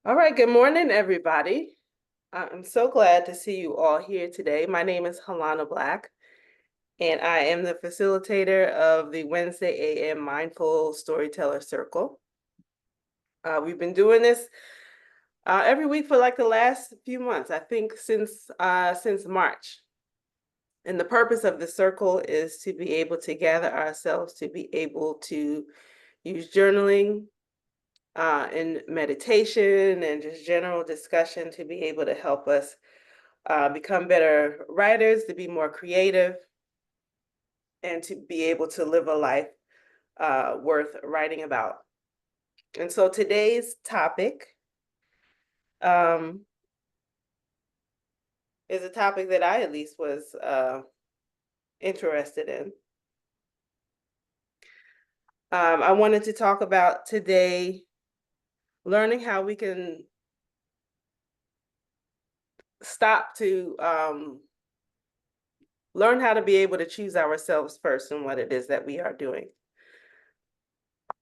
All right, good morning, everybody. I'm so glad to see you all here today. My name is Halona Black, and I am the facilitator of the Wednesday AM Mindful Storyteller Circle. We've been doing this every week for like the last few months, I think since March. And the purpose of the circle is to be able to gather ourselves, to be able to use journaling, and meditation and just general discussion to be able to help us become better writers, to be more creative, and to be able to live a life worth writing about. And so today's topic is a topic that I at least was interested in. I wanted to talk about today learning how we can stop to learn how to be able to choose ourselves first in what it is that we are doing.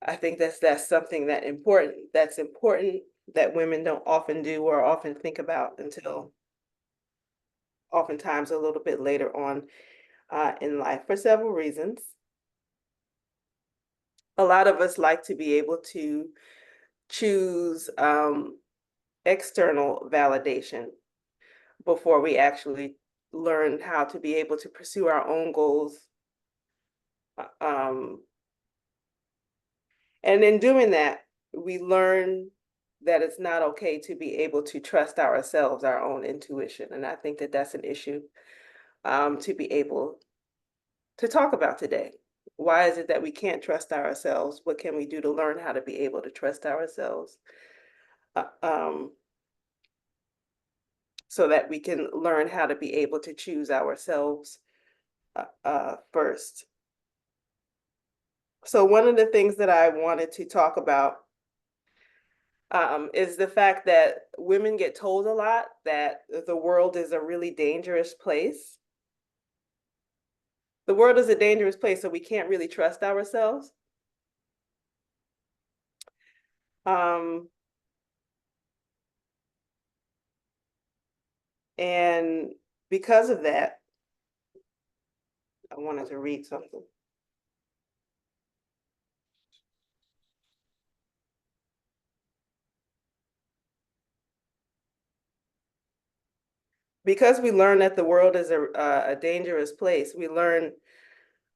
I think that's something that's important that women don't often do or often think about until oftentimes a little bit later on in life for several reasons. A lot of us like to be able to choose external validation before we actually learn how to be able to pursue our own goals. Um, and in doing that, we learn that it's not okay to be able to trust ourselves, our own intuition. And I think that that's an issue to be able to talk about today. Why is it that we can't trust ourselves? What can we do to learn how to be able to trust ourselves? Uh, um, so that we can learn how to be able to choose ourselves first. So one of the things that I wanted to talk about is the fact that women get told a lot that the world is a really dangerous place. The world is a dangerous place, so we can't really trust ourselves. Um, and because of that, I wanted to read something. Because we learn that the world is a dangerous place,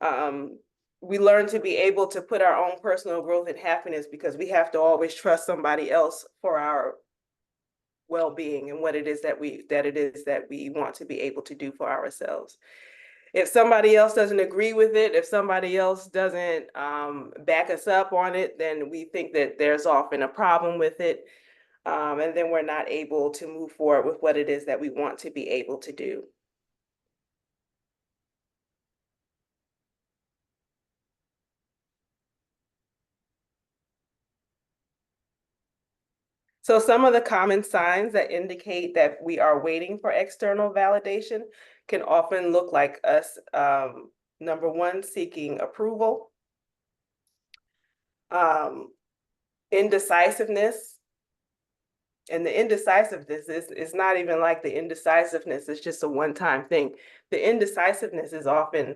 um, we learn to be able to put our own personal growth and happiness because we have to always trust somebody else for our well-being and what it is that we want to be able to do for ourselves. If somebody else doesn't agree with it, if somebody else doesn't back us up on it, then we think that there's often a problem with it. And then we're not able to move forward with what it is that we want to be able to do. So some of the common signs that indicate that we are waiting for external validation can often look like us, number one, seeking approval, um, indecisiveness. And the indecisiveness is not even like the indecisiveness is just a one-time thing. The indecisiveness is often,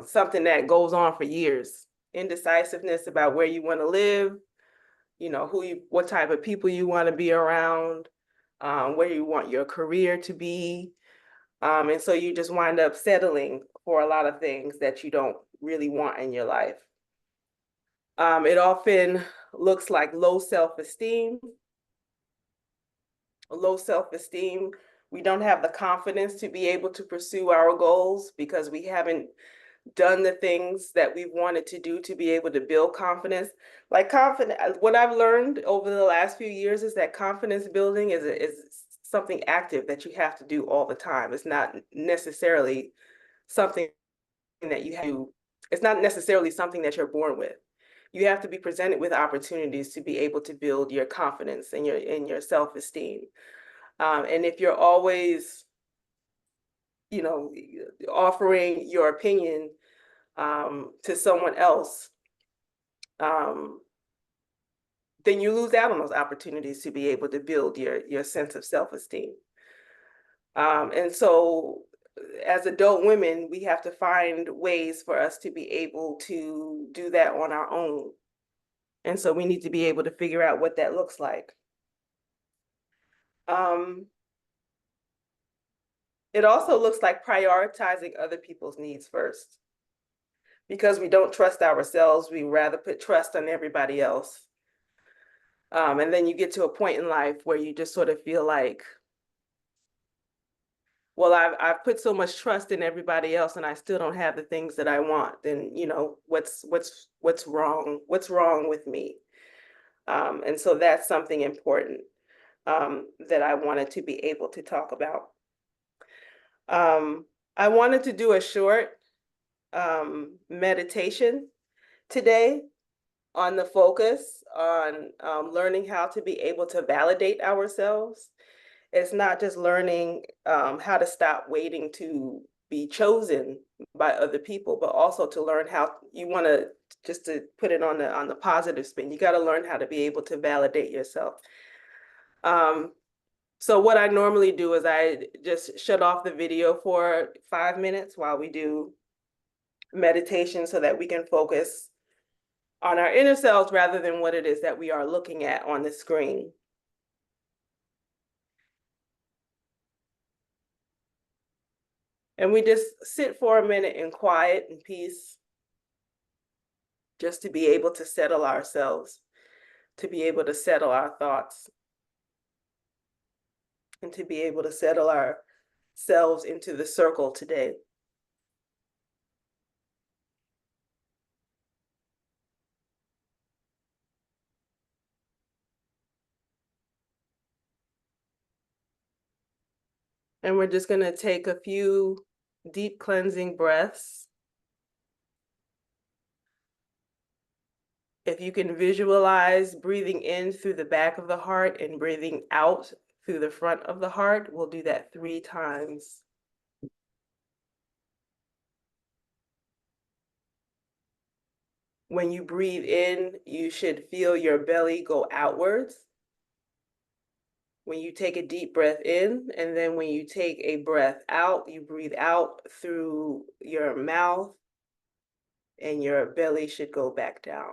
something that goes on for years. Indecisiveness about where you want to live, what type of people you want to be around, where you want your career to be. And so you just wind up settling for a lot of things that you don't really want in your life. It often looks like low self-esteem. Low self-esteem. We don't have the confidence to be able to pursue our goals because we haven't done the things that we've wanted to do to be able to build confidence. Like confidence, what I've learned over the last few years is that confidence building is something active that you have to do all the time. It's not necessarily something that you have to, it's not necessarily something that you're born with. You have to be presented with opportunities to be able to build your confidence and your self-esteem. And if you're always, offering your opinion to someone else, um, then you lose out on those opportunities to be able to build your sense of self-esteem. And so as adult women, we have to find ways for us to be able to do that on our own. And so we need to be able to figure out what that looks like. It also looks like prioritizing other people's needs first. Because we don't trust ourselves, we rather put trust on everybody else. And then you get to a point in life where you just sort of feel like, well, I've put so much trust in everybody else and I still don't have the things that I want. Then, you know, what's wrong? What's wrong with me? And so that's something important that I wanted to be able to talk about. I wanted to do a short meditation today on the focus on learning how to be able to validate ourselves. It's not just learning how to stop waiting to be chosen by other people, but also to learn how you want to, just to put it on the positive spin, you got to learn how to be able to validate yourself. So what I normally do is I just shut off the video for 5 minutes while we do meditation so that we can focus on our inner selves rather than what it is that we are looking at on the screen. And we just sit for a minute in quiet and peace, just to be able to settle ourselves, to be able to settle our thoughts, and to be able to settle ourselves into the circle today. And we're just going to take a few deep cleansing breaths. If you can visualize breathing in through the back of the heart and breathing out through the front of the heart, we'll do that 3 times. When you breathe in, you should feel your belly go outwards. When you take a deep breath in, and then when you take a breath out, you breathe out through your mouth, and your belly should go back down.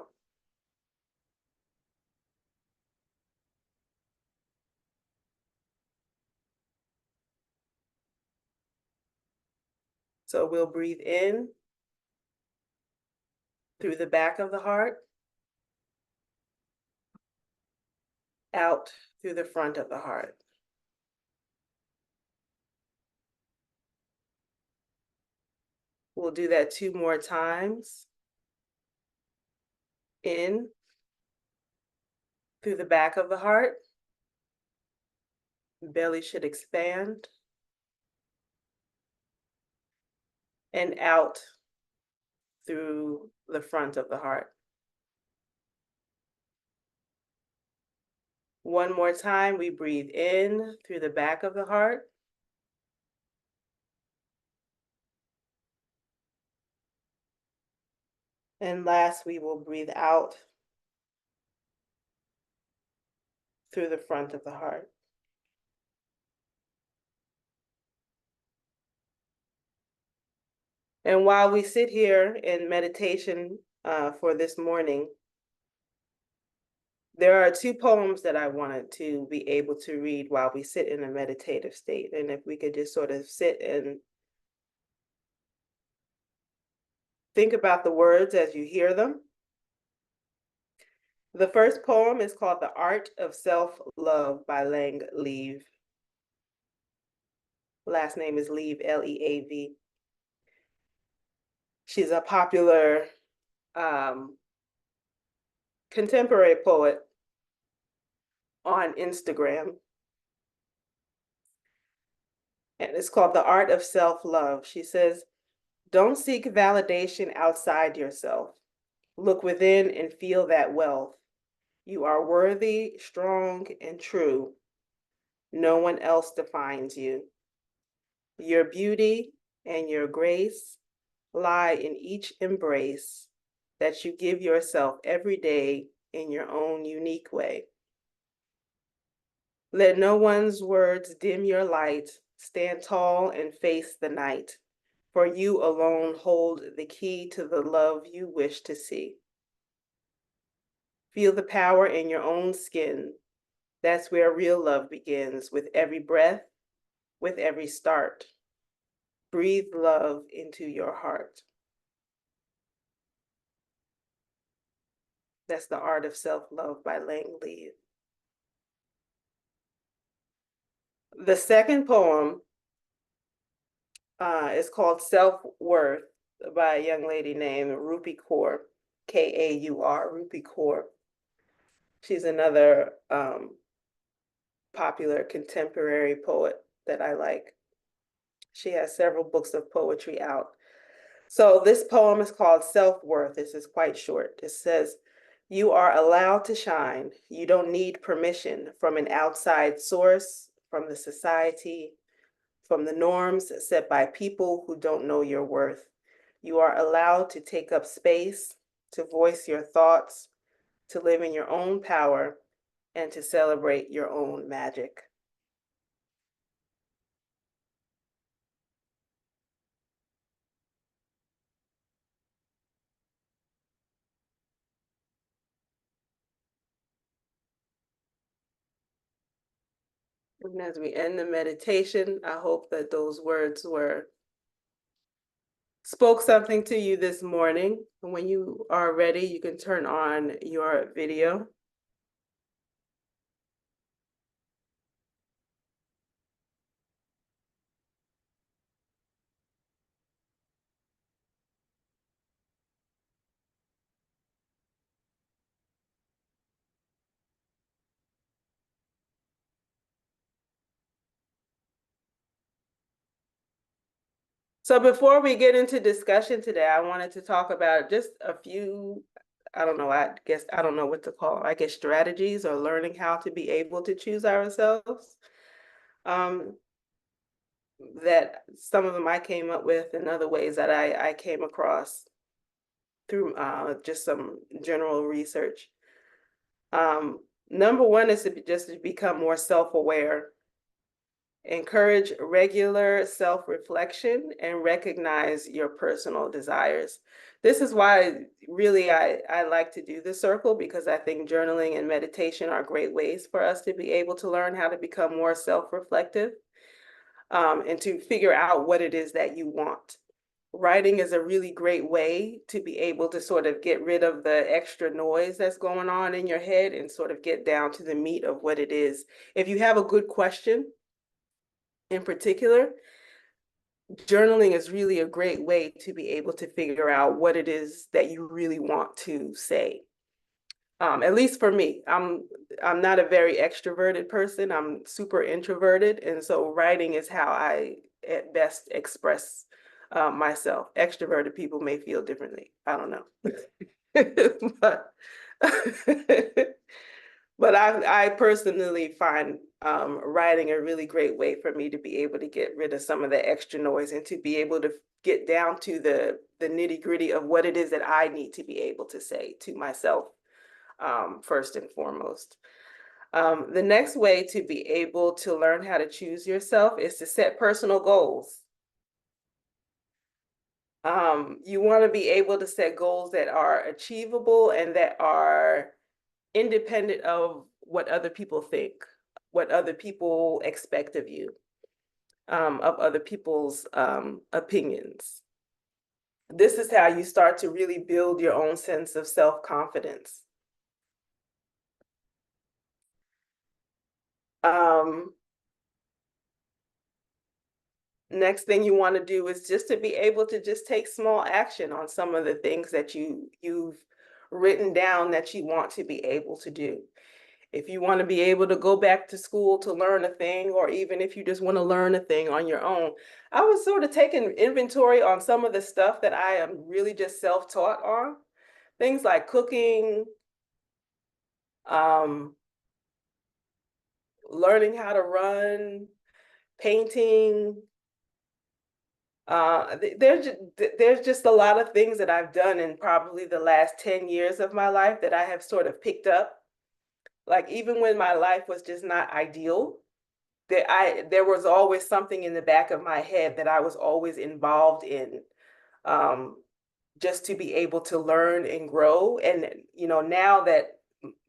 So we'll breathe in through the back of the heart, out through the front of the heart. We'll do that 2 more times. In through the back of the heart. Belly should expand. And out through the front of the heart. 1 more time, we breathe in through the back of the heart. And last, we will breathe out through the front of the heart. And while we sit here in meditation for this morning, there are 2 poems that I wanted to be able to read while we sit in a meditative state. And if we could just sort of sit and think about the words as you hear them. The first poem is called The Art of Self-Love by Lang Leav. Last name is Leav, L-E-A-V. She's a popular contemporary poet on Instagram. And it's called The Art of Self-Love. She says, "Don't seek validation outside yourself. Look within and feel that wealth. You are worthy, strong, and true. No one else defines you. Your beauty and your grace lie in each embrace that you give yourself every day in your own unique way. Let no one's words dim your light. Stand tall and face the night, for you alone hold the key to the love you wish to see. Feel the power in your own skin. That's where real love begins, with every breath, with every start. Breathe love into your heart. That's The Art of Self-Love by Lang Lee. The second poem is called Self-Worth by a young lady named Rupi Kaur, Kaur, Rupi Kaur. She's another popular contemporary poet that I like. She has several books of poetry out. So this poem is called Self-Worth. This is quite short. It says, you are allowed to shine. You don't need permission from an outside source, from the society, from the norms set by people who don't know your worth. You are allowed to take up space, to voice your thoughts, to live in your own power, and to celebrate your own magic. And as we end the meditation, I hope that those words spoke something to you this morning. And when you are ready, you can turn on your video. So before we get into discussion today, I wanted to talk about just a few, I don't know, I guess, I don't know what to call them, I guess strategies or learning how to be able to choose ourselves. That some of them I came up with and other ways that I came across through just some general research. Number one is to just to become more self-aware. Encourage regular self-reflection and recognize your personal desires. This is why really I like to do the circle, because I think journaling and meditation are great ways for us to be able to learn how to become more self-reflective and to figure out what it is that you want. Writing is a really great way to be able to sort of get rid of the extra noise that's going on in your head and sort of get down to the meat of what it is. If you have a good question, in particular, journaling is really a great way to be able to figure out what it is that you really want to say. At least for me, I'm not a very extroverted person. I'm super introverted, and so writing is how I at best express myself. Extroverted people may feel differently. I don't know, but but I personally find writing a really great way for me to be able to get rid of some of the extra noise and to be able to get down to the nitty-gritty of what it is that I need to be able to say to myself, first and foremost. The next way to be able to learn how to choose yourself is to set personal goals. You want to be able to set goals that are achievable and that are independent of what other people think, what other people expect of you, of other people's opinions. This is how you start to really build your own sense of self-confidence. Next thing you want to do is just to be able to just take small action on some of the things that you've written down that you want to be able to do. If you want to be able to go back to school to learn a thing, or even if you just want to learn a thing on your own, I was sort of taking inventory on some of the stuff that I am really just self-taught on. Things like cooking, um, learning how to run, painting, There's just a lot of things that I've done in probably the last 10 years of my life that I have sort of picked up. Like even when my life was just not ideal, there was always something in the back of my head that I was always involved in, um, just to be able to learn and grow. And now that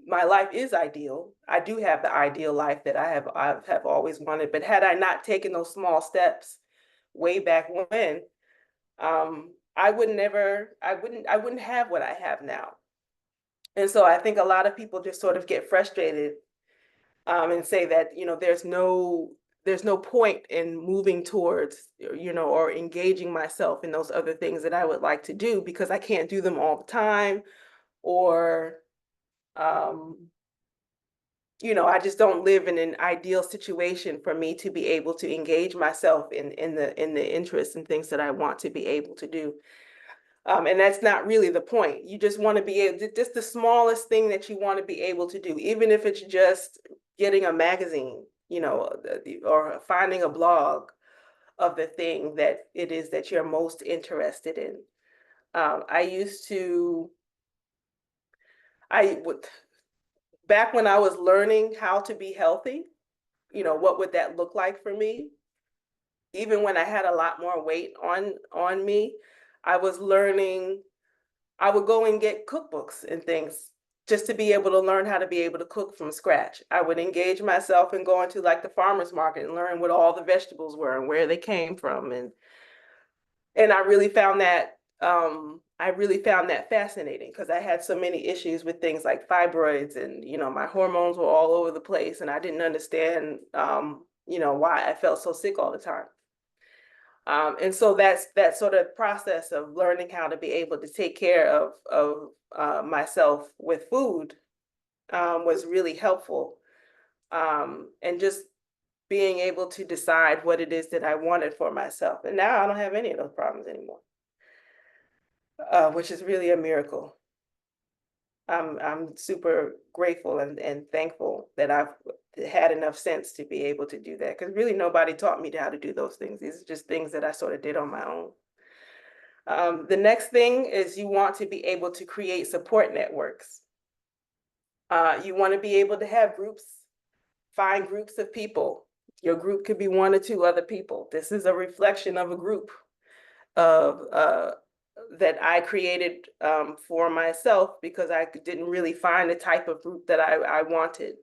my life is ideal, I do have the ideal life that I have always wanted. But had I not taken those small steps way back when, I wouldn't have what I have now. And so I think a lot of people just sort of get frustrated, and say that, there's no point in moving towards, or engaging myself in those other things that I would like to do because I can't do them all the time, or, um, I just don't live in an ideal situation for me to be able to engage myself in the interests and things that I want to be able to do. And that's not really the point. You just want to be able to, just the smallest thing that you want to be able to do, even if it's just getting a magazine, or finding a blog of the thing that it is that you're most interested in. I used to, I would, back when I was learning how to be healthy, what would that look like for me? Even when I had a lot more weight on me, I was learning. I would go and get cookbooks and things just to be able to learn how to be able to cook from scratch. I would engage myself in going to like the farmer's market and learn what all the vegetables were and where they came from. And I really found that fascinating because I had so many issues with things like fibroids, and my hormones were all over the place, and I didn't understand, why I felt so sick all the time. And so that's that sort of process of learning how to be able to take care of myself with food, was really helpful. And just being able to decide what it is that I wanted for myself. And now I don't have any of those problems anymore, which is really a miracle. I'm super grateful and thankful that I've had enough sense to be able to do that, because really nobody taught me how to do those things. These are just things that I sort of did on my own. The next thing is you want to be able to create support networks. You want to be able to have groups, find groups of people. Your group could be one or two other people. This is a reflection of a group of that I created, for myself, because I didn't really find the type of group that I wanted.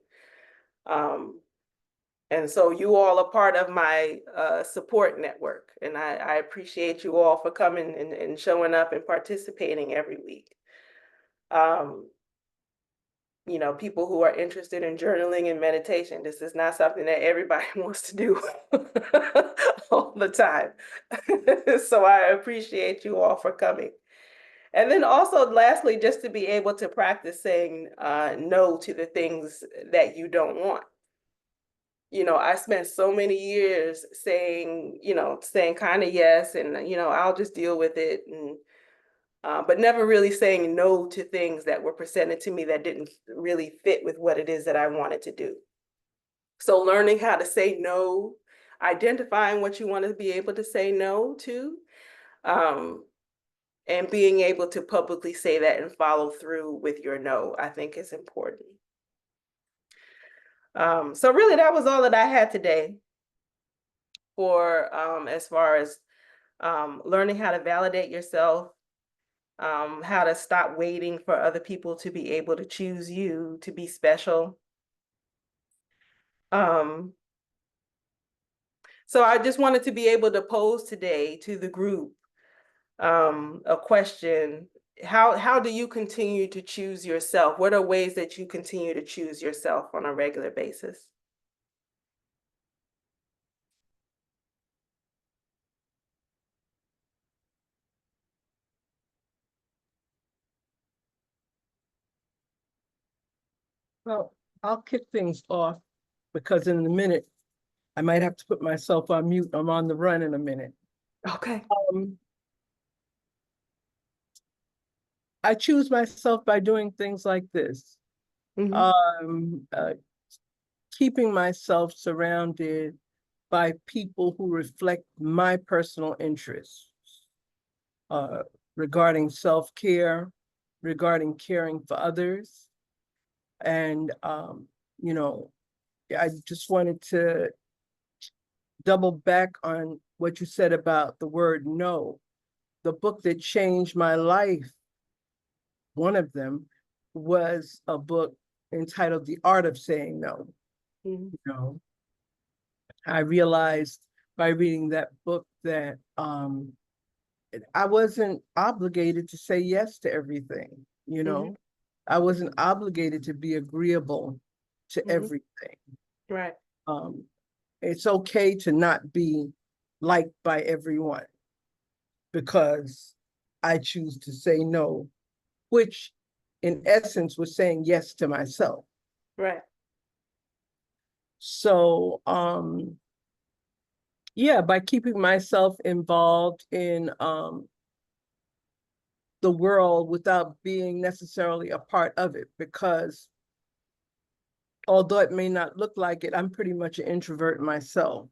And so you all are part of my support network, and I appreciate you all for coming and showing up and participating every week. People who are interested in journaling and meditation. This is not something that everybody wants to do all the time. So I appreciate you all for coming. And then also, lastly, just to be able to practice saying no to the things that you don't want. I spent so many years saying kind of yes, and I'll just deal with it, and but never really saying no to things that were presented to me that didn't really fit with what it is that I wanted to do. So learning how to say no, identifying what you want to be able to say no to, um, and being able to publicly say that and follow through with your no, I think is important. So really that was all that I had today for, as far as, learning how to validate yourself, how to stop waiting for other people to be able to choose you to be special. Um, so I just wanted to be able to pose today to the group, a question. How do you continue to choose yourself? What are ways that you continue to choose yourself on a regular basis? Well, I'll kick things off because in a minute, I might have to put myself on mute. I'm on the run in a minute. Okay. I choose myself by doing things like this. Mhm. Keeping myself surrounded by people who reflect my personal interests uh, regarding self-care, regarding caring for others. And, you know, I just wanted to double back on what you said about the word no. The book that changed my life, one of them, was a book entitled The Art of Saying No. Mhm. You know, I realized by reading that book that I wasn't obligated to say yes to everything, you Mhm. know. I wasn't obligated to be agreeable to Mhm. everything. Right. Um, it's okay to not be liked by everyone because I choose to say no, which in essence was saying yes to myself. Right. So yeah, by keeping myself involved in the world without being necessarily a part of it, because although it may not look like it, I'm pretty much an introvert myself. Mhm.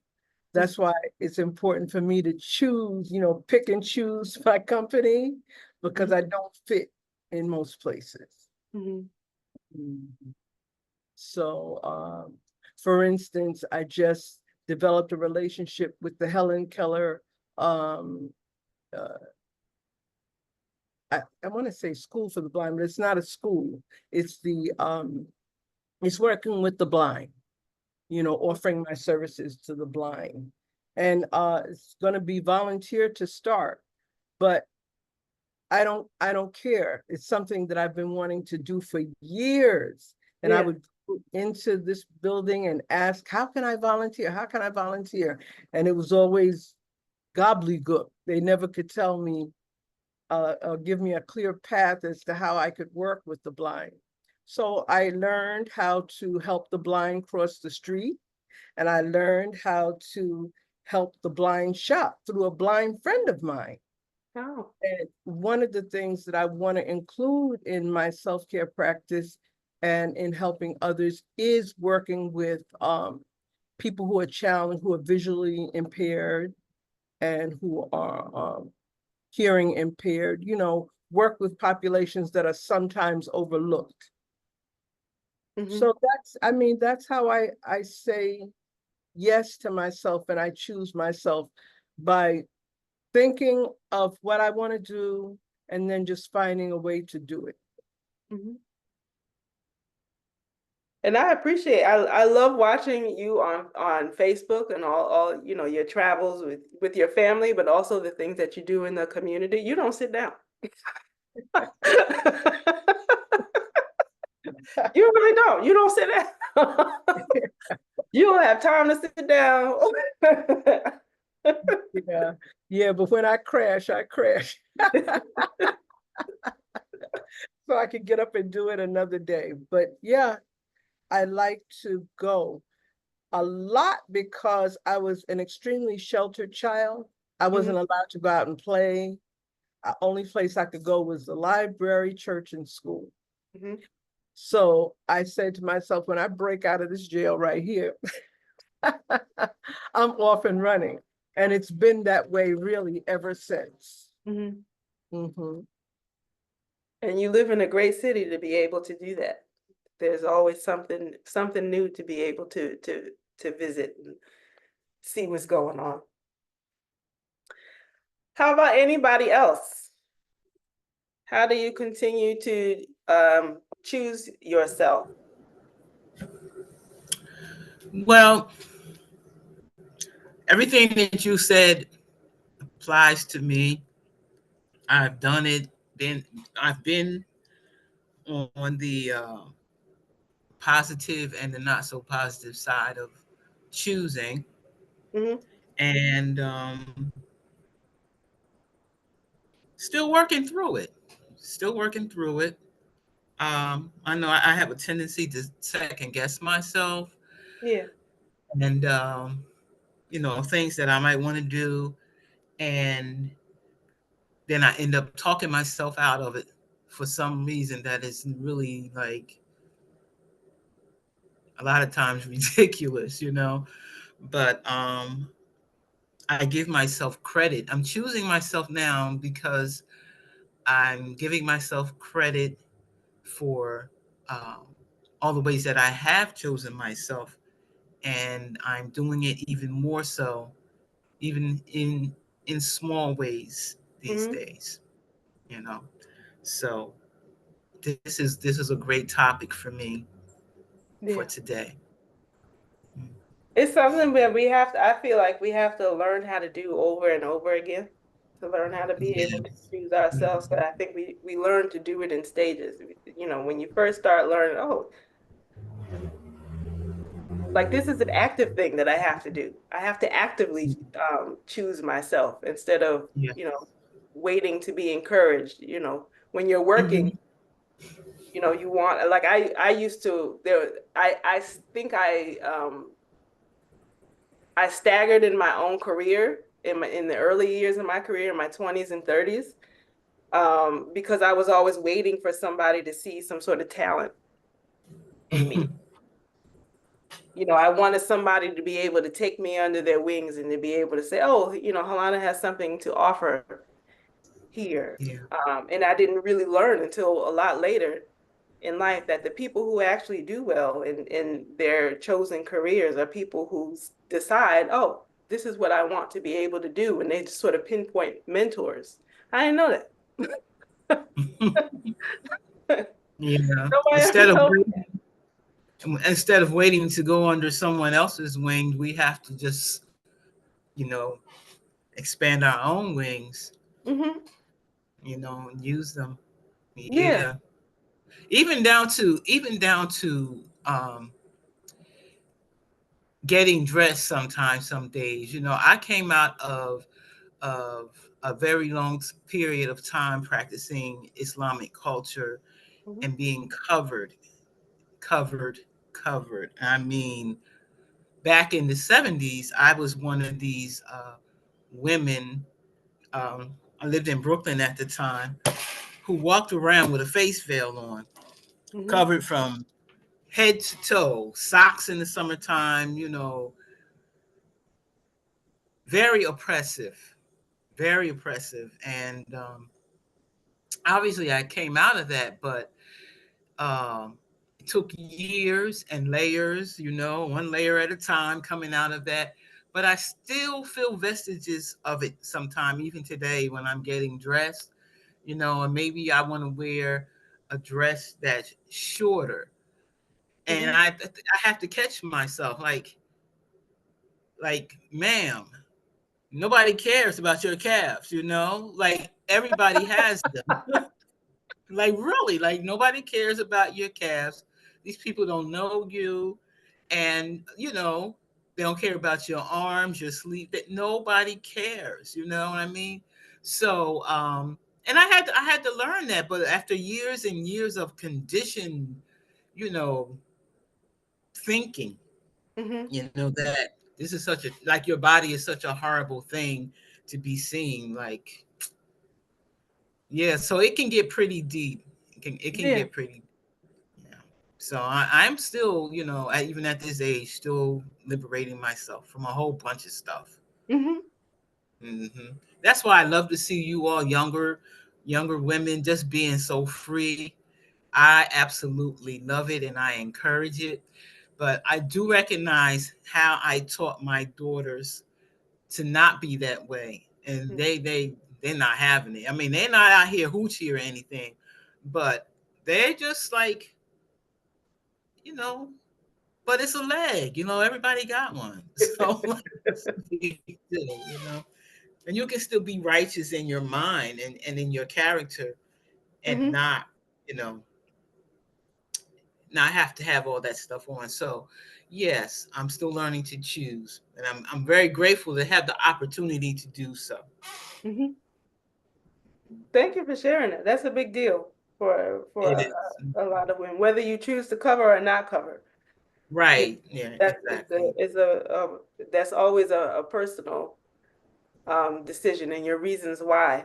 That's why it's important for me to choose, you know, pick and choose my company because Mhm. I don't fit in most places. Mhm. Mhm. So, for instance, I just developed a relationship with the Helen Keller, um, uh, I want to say School for the Blind, but it's not a school. It's it's working with the blind, you know, offering my services to the blind. And it's going to be volunteer to start, but I don't care. It's something that I've been wanting to do for years. And I Yeah. would go into this building and ask, how can I volunteer? How can I volunteer? And it was always gobbledygook. They never could tell me, give me a clear path as to how I could work with the blind. So I learned how to help the blind cross the street, and I learned how to help the blind shop through a blind friend of mine. Oh. And one of the things that I want to include in my self-care practice and in helping others is working with people who are challenged, who are visually impaired and who are hearing impaired, you know, work with populations that are sometimes overlooked. Mhm. So that's, I mean, that's how I say yes to myself and I choose myself by thinking of what I want to do and then just finding a way to do it. Mhm. And I appreciate, I love watching you on Facebook and all your travels with your family, but also the things that you do in the community. You don't sit down. You really don't. You don't sit down. You don't have time to sit down. Yeah, yeah, but when I crash, I crash. So I can get up and do it another day. But yeah, I like to go a lot because I was an extremely sheltered child. I Mhm. wasn't allowed to go out and play. The only place I could go was the library, church, and school. Mhm. So I said to myself, when I break out of this jail right here, I'm off and running. And it's been that way really ever since. Mhm. Mhm. And you live in a great city to be able to do that. There's always something new to be able to visit and see what's going on. How about anybody else? How do you continue to choose yourself? Well, everything that you said applies to me. I've done it. I've been on the positive and the not so positive side of choosing, Mhm. and still working through it. Still working through it. I know I have a tendency to second guess myself, Yeah. and things that I might want to do, and then I end up talking myself out of it for some reason that is really like a lot of times ridiculous. but I give myself credit. I'm choosing myself now because I'm giving myself credit for um, all the ways that I have chosen myself, and I'm doing it even more so, even in small ways these Hmm. days. You know, so this is a great topic for me for Yeah. today. It's something that we have to, I feel like we have to learn how to do over and over again to learn how to be able to Yes. choose ourselves. But I think we learn to do it in stages. You know, when you first start learning, oh, like this is an active thing that I have to do. I have to actively choose myself instead of, Yeah. waiting to be encouraged. When you're working, Hmm. you want like I used to there I think I staggered in my own career in the early years of my career in my 20s and 30s, because I was always waiting for somebody to see some sort of talent in me. I wanted somebody to be able to take me under their wings and to be able to say, oh, Halana has something to offer here. Yeah. And I didn't really learn until a lot later in life that the people who actually do well in their chosen careers are people who decide, oh, this is what I want to be able to do. And they just sort of pinpoint mentors. I didn't know that. Yeah. Nobody ever Instead of told me. waiting, instead of waiting to go under someone else's wing, we have to just, you know, expand our own wings, Hmm. and use them. Yeah. Yeah. Even down to getting dressed sometimes, some days. I came out of a very long period of time practicing Islamic culture Hmm. and being covered, covered. I mean, back in the 70s, I was one of these women. I lived in Brooklyn at the time, who walked around with a face veil on, Hmm. covered from head to toe, socks in the summertime, very oppressive, very oppressive. And obviously, I came out of that, but it took years and layers, one layer at a time coming out of that. But I still feel vestiges of it sometime, even today when I'm getting dressed, and maybe I want to wear a dress that's shorter. And Hmm. I have to catch myself like, ma'am, nobody cares about your calves, like everybody has them. Like, really, like nobody cares about your calves. These people don't know you, and they don't care about your arms, your sleep. That nobody cares. You know what I mean? So, and I had to learn that, but after years and years of conditioned, you know, thinking, Hmm. that this is such a like your body is such a horrible thing to be seen. Like, yeah, so it can get pretty deep. It can Yeah. get pretty. Yeah. So I'm still, even at this age, still liberating myself from a whole bunch of stuff. Hmm. Hmm. That's why I love to see you all younger women just being so free. I absolutely love it and I encourage it. But I do recognize how I taught my daughters to not be that way, and they're not having it. I mean, they're not out here hoochie or anything, but they're just like, you know but it's a leg. Everybody got one. So like, what's the big deal, And you can still be righteous in your mind and in your character and Hmm. you know, not have to have all that stuff on. So yes, I'm still learning to choose. And I'm very grateful to have the opportunity to do so. Hmm. Thank you for sharing that. That's a big deal for It is. a lot of women, whether you choose to cover or not cover. You know, Right. Yeah, that exactly. that's always a personal decision and your reasons why.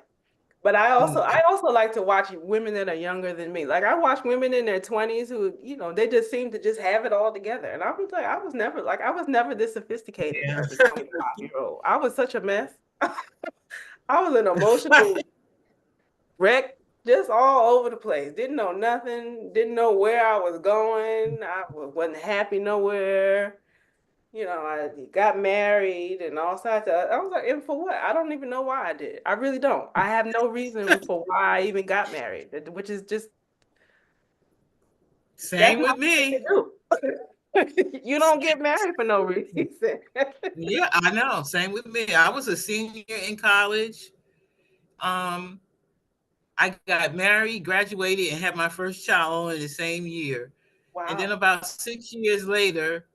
But I Mm, also like to watch women that are younger than me. Like I watch women in their 20s who, they just seem to just have it all together. And I was like, I was never this sophisticated yeah. as a 25-year-old. I was such a mess. I was an emotional wreck, just all over the place. Didn't know nothing, didn't know where I was going. Wasn't happy nowhere. I got married and all sorts of, I was like, and for what? I don't even know why I did. I really don't. I have no reason for why I even got married, which is just, that's Same not with what me. you do. You don't get married for no reason. Yeah, I know. Same with me. I was a senior in college. Um, I got married, graduated, and had my first child in the same year. And then Wow. about 6 years later,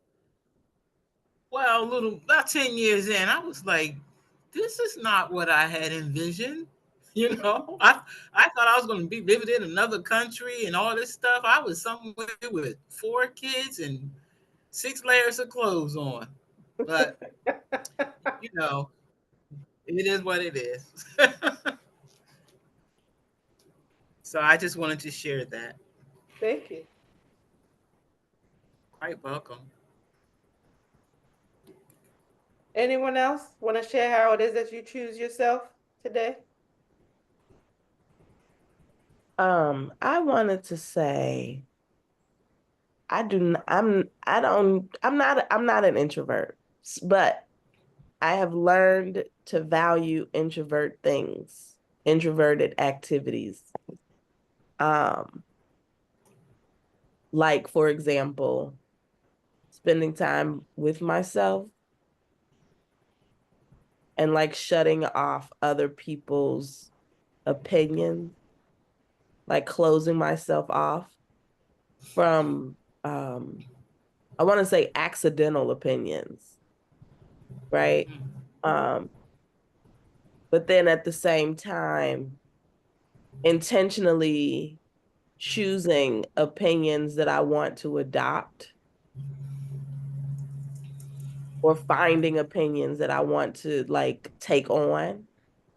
well, about 10 years in, I was like, this is not what I had envisioned. I thought I was going to be living in another country and all this stuff. I was somewhere with 4 kids and 6 layers of clothes on. But, you know, it is what it is. So I just wanted to share that. Thank you. Quite welcome. Anyone else want to share how it is that you choose yourself today? I wanted to say I do n- I'm I don't I'm not an introvert, but I have learned to value introverted activities. Um, like for example, spending time with myself and like shutting off other people's opinions, like closing myself off from I want to say accidental opinions, right? Um, but then at the same time, intentionally choosing opinions that I want to adopt or finding opinions that I want to like take on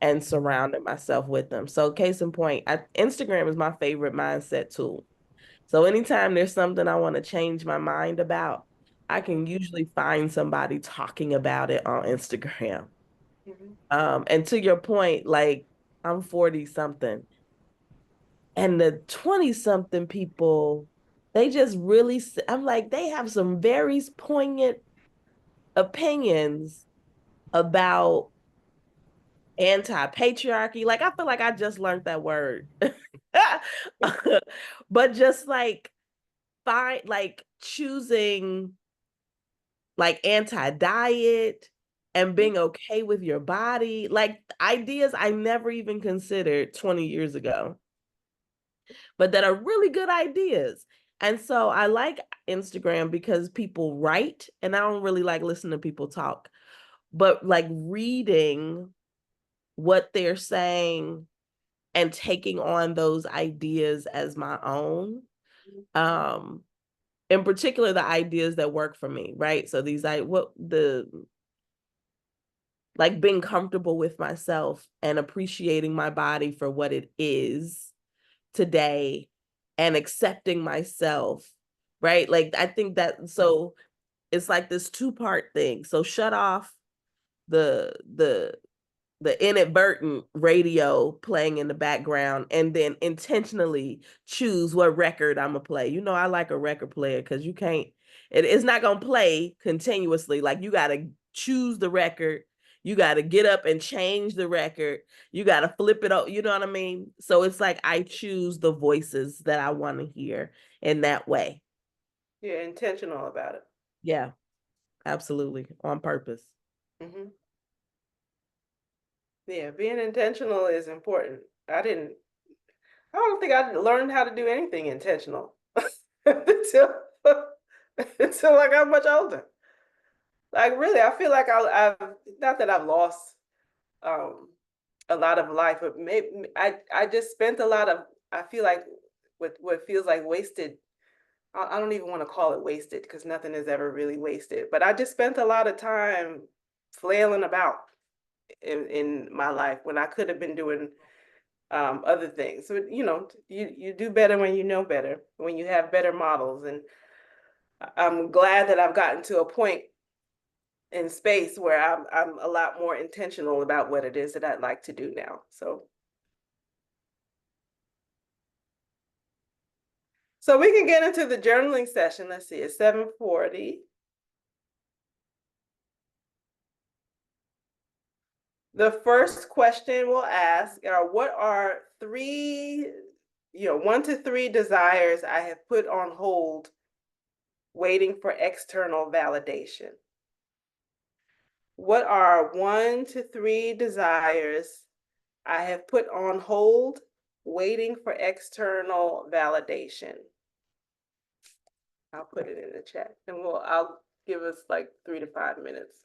and surrounding myself with them. So case in point, Instagram is my favorite mindset tool. So anytime there's something I want to change my mind about, I can usually find somebody talking about it on Instagram. Mhm. And to your point, like I'm 40 something and the 20 something people, they just really, I'm like, they have some very poignant opinions about anti-patriarchy. Like, I feel like I just learned that word. But just like, choosing like anti-diet and being okay with your body, like ideas I never even considered 20 years ago, but that are really good ideas. And so I like Instagram because people write, and I don't really like listening to people talk, but like reading what they're saying and taking on those ideas as my own. Um, in particular, the ideas that work for me, right? So these like being comfortable with myself and appreciating my body for what it is today and accepting myself, right? Like I think that so it's like this two-part thing. So shut off the the the inadvertent radio playing in the background and then intentionally choose what record I'm gonna play. I like a record player because it's not gonna play continuously. Like you gotta choose the record, you gotta get up and change the record, you gotta flip it up, you know what I mean? So it's like I choose the voices that I want to hear in that way. You're intentional about it. Yeah, absolutely. On purpose. Hmm. Yeah, being intentional is important. I don't think I learned how to do anything intentional until until I got much older. Like really, I feel like I've not that I've lost um a lot of life, but maybe I just spent a lot of, I feel like what feels like wasted. I don't even want to call it wasted because nothing is ever really wasted. But I just spent a lot of time flailing about in my life when I could have been doing other things. So, you know, you do better when you know better, when you have better models. And I'm glad that I've gotten to a point in space where I'm a lot more intentional about what it is that I'd like to do now. So we can get into the journaling session. Let's see, it's 7:40. The first question we'll ask are, what are three, 1 to 3 desires I have put on hold waiting for external validation? What are 1 to 3 desires I have put on hold waiting for external validation? I'll put it in the chat, and I'll give us like 3 to 5 minutes.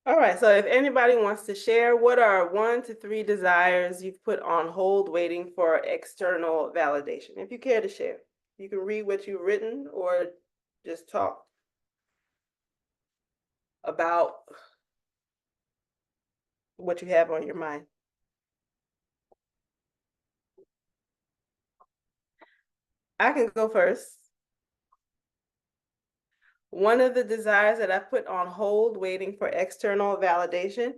All right, so if anybody wants to share, what are 1 to 3 desires you've put on hold waiting for external validation? If you care to share, you can read what you've written or just talk about what you have on your mind. I can go first. One of the desires that I put on hold waiting for external validation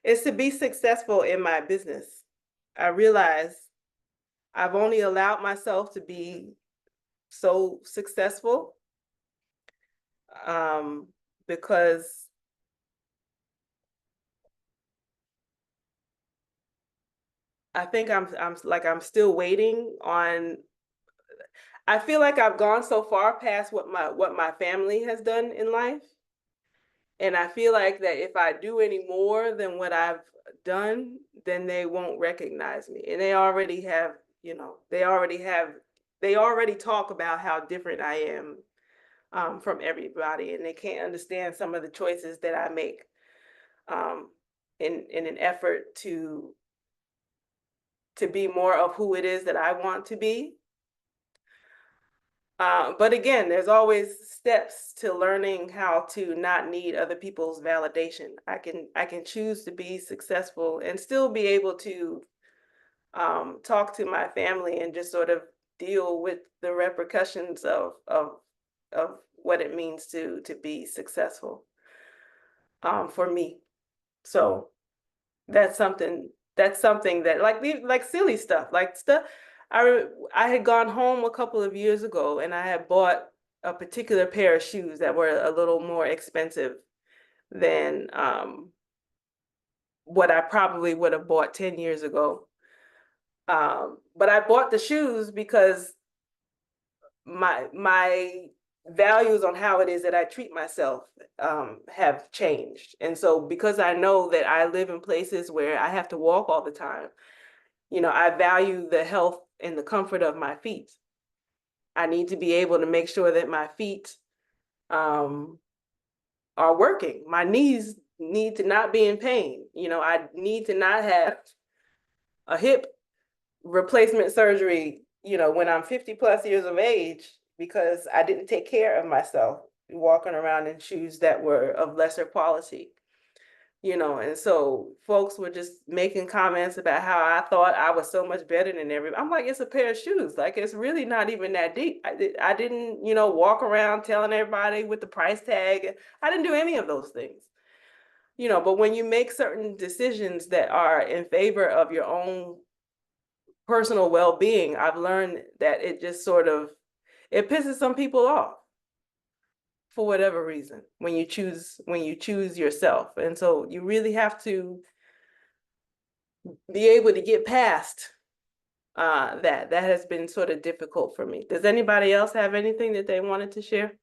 is to be successful in my business. I realize I've only allowed myself to be so successful because I think I'm still waiting on. I feel like I've gone so far past what my family has done in life. And I feel like that if I do any more than what I've done, then they won't recognize me. And they already have, they already talk about how different I am from everybody, and they can't understand some of the choices that I make in an effort to be more of who it is that I want to be. But again, there's always steps to learning how to not need other people's validation. I can choose to be successful and still be able to talk to my family and just sort of deal with the repercussions of what it means to be successful for me. So that's something that like silly stuff, like stuff. I had gone home a couple of years ago and I had bought a particular pair of shoes that were a little more expensive than what I probably would have bought 10 years ago. But I bought the shoes because my values on how it is that I treat myself have changed. And so because I know that I live in places where I have to walk all the time, I value the health and the comfort of my feet. I need to be able to make sure that my feet are working. My knees need to not be in pain. I need to not have a hip replacement surgery, when I'm 50 plus years of age because I didn't take care of myself, walking around in shoes that were of lesser quality. And so folks were just making comments about how I thought I was so much better than everybody. I'm like, it's a pair of shoes. Like, it's really not even that deep. I didn't, walk around telling everybody with the price tag. I didn't do any of those things. But when you make certain decisions that are in favor of your own personal well-being, I've learned that it just it pisses some people off for whatever reason when you choose yourself. And so you really have to be able to get past that. That has been sort of difficult for me. Does anybody else have anything that they wanted to share?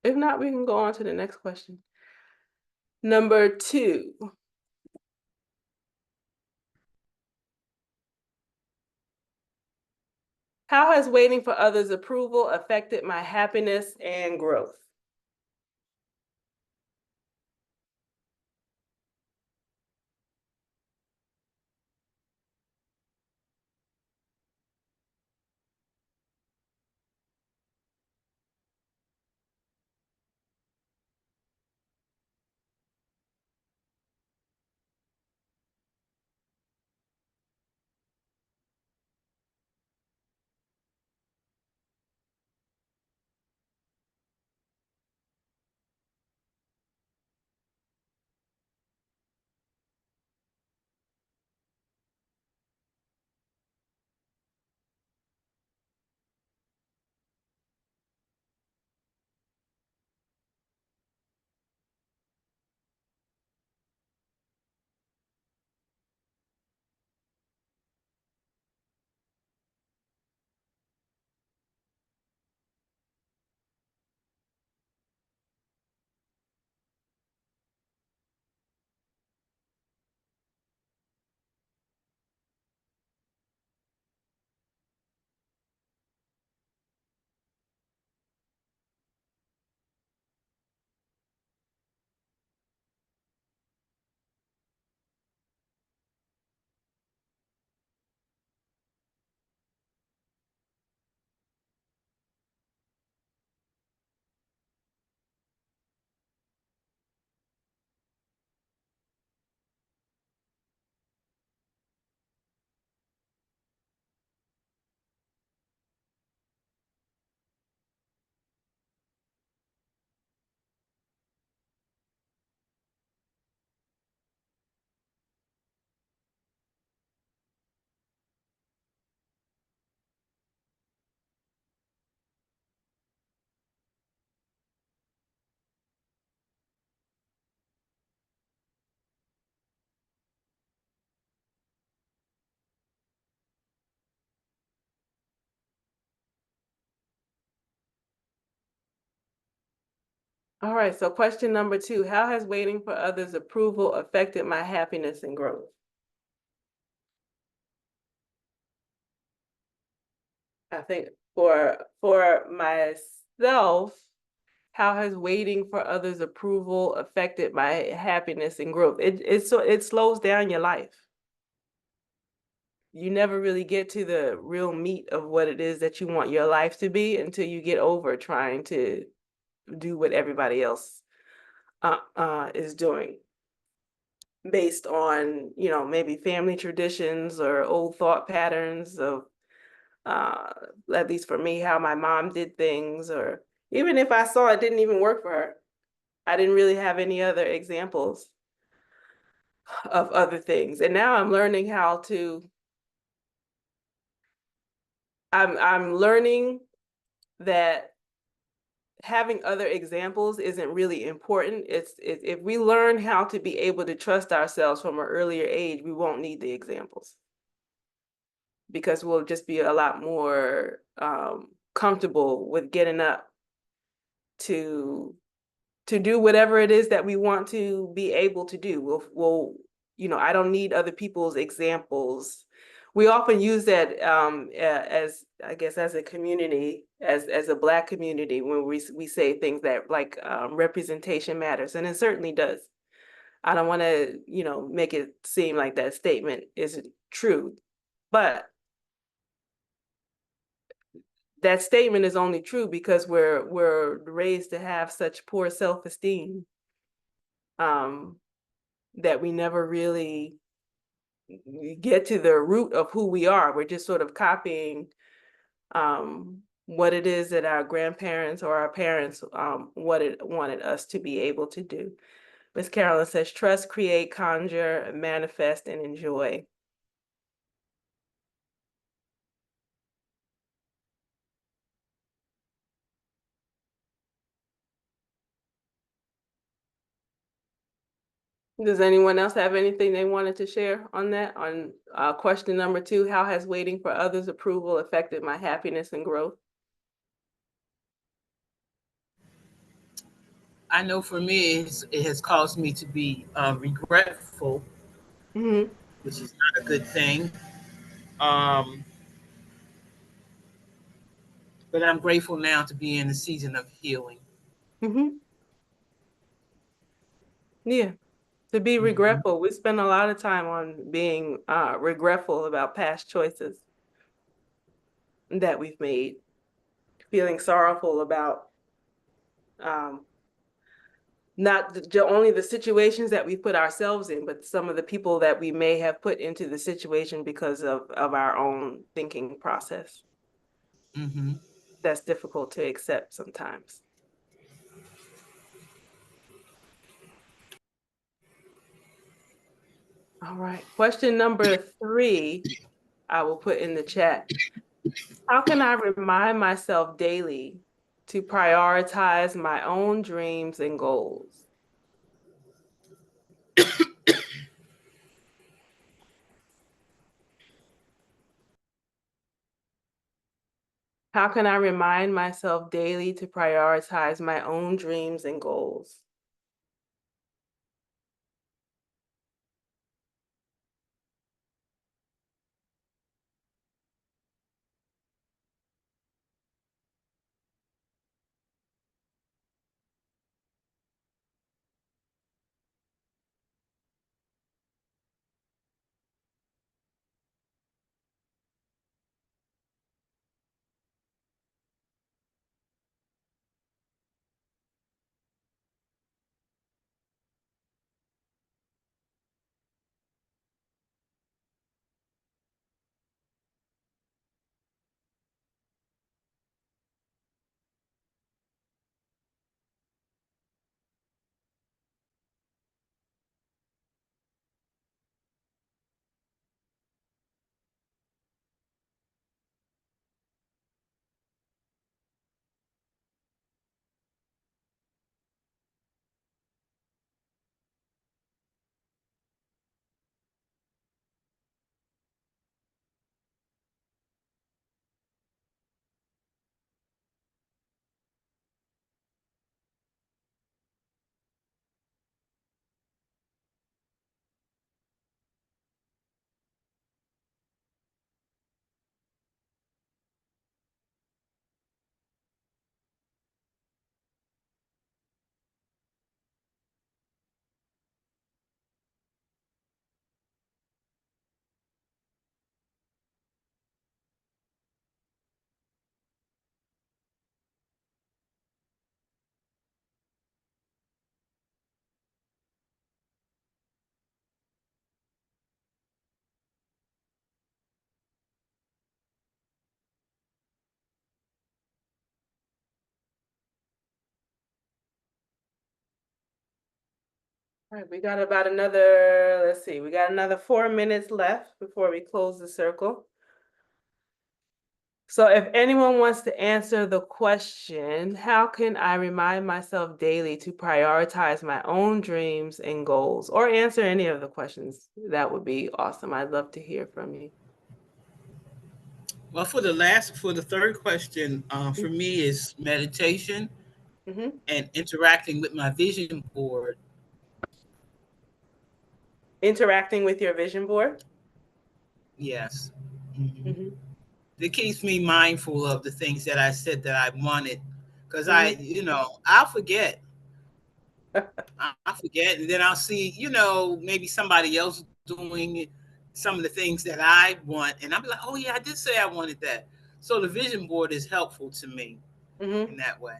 If not, we can go on to the next question. Number 2. How has waiting for others' approval affected my happiness and growth? All right, so question number 2, how has waiting for others' approval affected my happiness and growth? I think for myself, how has waiting for others' approval affected my happiness and growth? It slows down your life. You never really get to the real meat of what it is that you want your life to be until you get over trying to do what everybody else is doing based on, you know, maybe family traditions or old thought patterns of, at least for me, how my mom did things, or even if I saw it didn't even work for her, I didn't really have any other examples of other things. And now I'm learning how to, I'm learning that having other examples isn't really important. If we learn how to be able to trust ourselves from an earlier age, we won't need the examples because we'll just be a lot more comfortable with getting up to do whatever it is that we want to be able to do. We'll you know, I don't need other people's examples. We often use that as, I guess, as a community, as a Black community, when we say things that like representation matters, and it certainly does. I don't want to, you know, make it seem like that statement isn't true, but that statement is only true because we're raised to have such poor self-esteem that we never really get to the root of who we are. We're just sort of copying what it is that our grandparents or our parents wanted us to be able to do. Miss Carolyn says, trust, create, conjure, manifest, and enjoy. Does anyone else have anything they wanted to share on that? On question number 2, how has waiting for others' approval affected my happiness and growth? I know for me, it has caused me to be regretful, Mm-hmm. which is not a good thing. Um, but I'm grateful now to be in a season of healing. Mm-hmm. Yeah. To be Mhm. regretful. We spend a lot of time on being regretful about past choices that we've made, feeling sorrowful about um, not only the situations that we put ourselves in, but some of the people that we may have put into the situation because of our own thinking process. Mhm. That's difficult to accept sometimes. All right. Question number 3, I will put in the chat. How can I remind myself daily to prioritize my own dreams and goals? How can I remind myself daily to prioritize my own dreams and goals? All right, we got about another, let's see, we got another 4 minutes left before we close the circle. So if anyone wants to answer the question, how can I remind myself daily to prioritize my own dreams and goals, or answer any of the questions, that would be awesome. I'd love to hear from you. Well, for the third question, for me is meditation Mhm. and interacting with my vision board. Interacting with your vision board. Yes. Mhm. Mhm. It keeps me mindful of the things that I said that I wanted, because Mhm. I'll forget. I forget, and then I'll see, maybe somebody else doing some of the things that I want, and I'll be like, oh yeah, I did say I wanted that. So the vision board is helpful to me in Mhm. that way.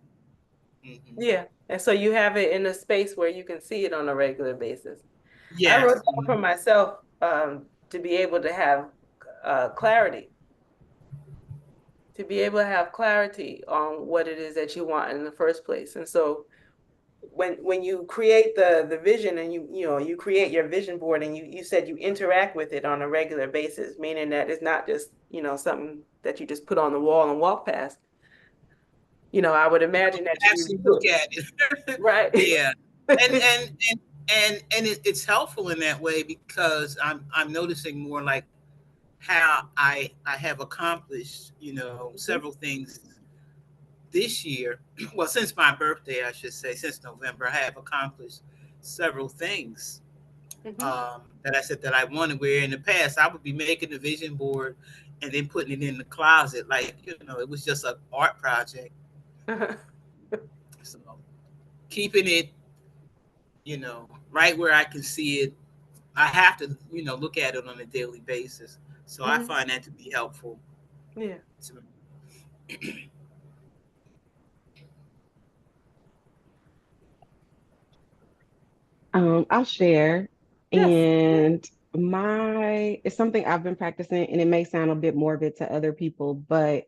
Mhm. Yeah, and so you have it in a space where you can see it on a regular basis. I Yes. wrote down for myself to be able to have clarity, to be able to have clarity on what it is that you want in the first place. And so when you create the vision, and you create your vision board, and you said you interact with it on a regular basis, meaning that it's not just something that you just put on the wall and walk past. I would imagine that you Actually do look at it. it, right. Yeah. And it's helpful in that way, because I'm noticing more like how I have accomplished, several things this year. Well, since my birthday, I should say, since November, I have accomplished several things Mhm. that I said that I wanted. Where in the past I would be making the vision board and then putting it in the closet, like it was just an art project. So keeping it, right where I can see it. I have to, look at it on a daily basis. So I Mhm. find that to be helpful Yeah. to me. I'll share. Yes. And it's something I've been practicing, and it may sound a bit morbid to other people, but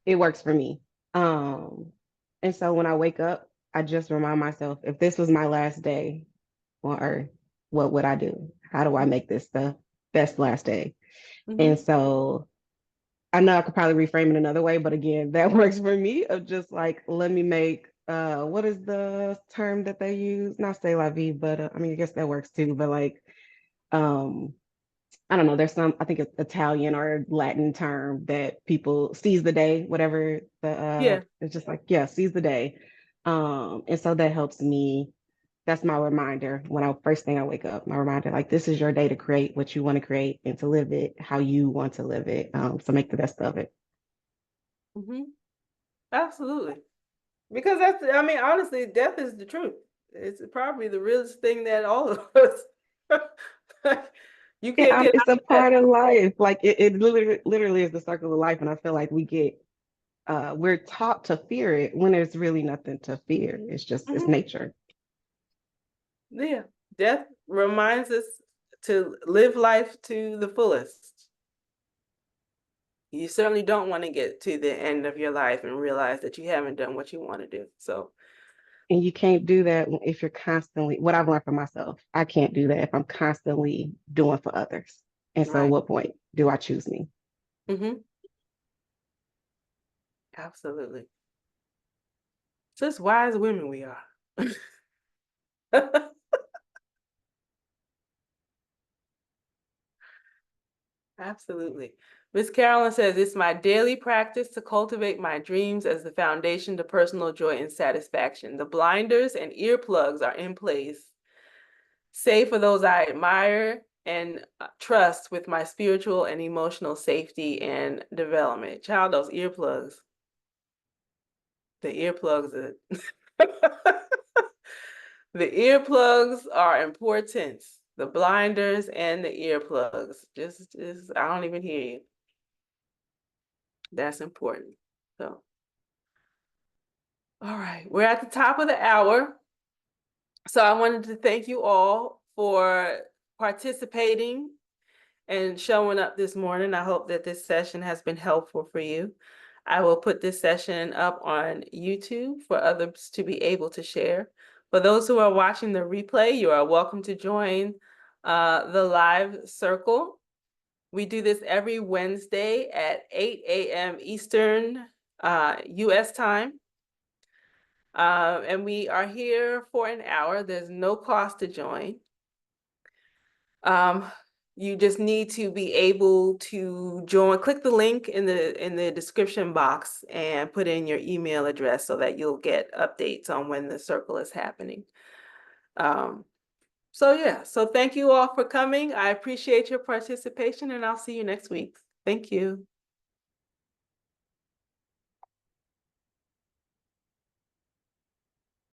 it works for me. Um, and so when I wake up, I just remind myself, if this was my last day on earth, what would I do? How do I make this the best last day? And Mhm. so I know I could probably reframe it another way, but again, that works for me, of just like, let me make what is the term that they use? Not say la vie, but I mean, I guess that works too. But like, um, I don't know, there's some, I think it's Italian or Latin term that people seize the day, whatever Yeah. it's just like, yeah, seize the day. And so that helps me. That's my reminder when first thing I wake up, my reminder, like, this is your day to create what you want to create and to live it how you want to live it. So make the best of it. Mhm. Absolutely. Because I mean, honestly, death is the truth. It's probably the realest thing that all of us, you Yeah, can't get it's out a of that. part of life. Like it literally is the circle of life. And I feel like we're taught to fear it when there's really nothing to fear. It's Mhm. nature. Yeah. Death reminds us to live life to the fullest. You certainly don't want to get to the end of your life and realize that you haven't done what you want to do. So, And you can't do that if you're constantly, what I've learned for myself, I can't do that if I'm constantly doing for others. And so right. what point do I choose me? Hmm. Absolutely. Just wise women we are. Absolutely. Miss Carolyn says, it's my daily practice to cultivate my dreams as the foundation to personal joy and satisfaction. The blinders and earplugs are in place, save for those I admire and trust with my spiritual and emotional safety and development. Child, those earplugs. The earplugs are the earplugs are important. The blinders and the earplugs. Just I don't even hear you. That's important. So, all right, we're at the top of the hour. So I wanted to thank you all for participating and showing up this morning. I hope that this session has been helpful for you. I will put this session up on YouTube for others to be able to share. For those who are watching the replay, you are welcome to join the live circle. We do this every Wednesday at 8 a.m. Eastern US time. And we are here for an hour. There's no cost to join. You just need to be able to join. Click the link in the description box and put in your email address so that you'll get updates on when the circle is happening. So thank you all for coming. I appreciate your participation, and I'll see you next week. Thank you.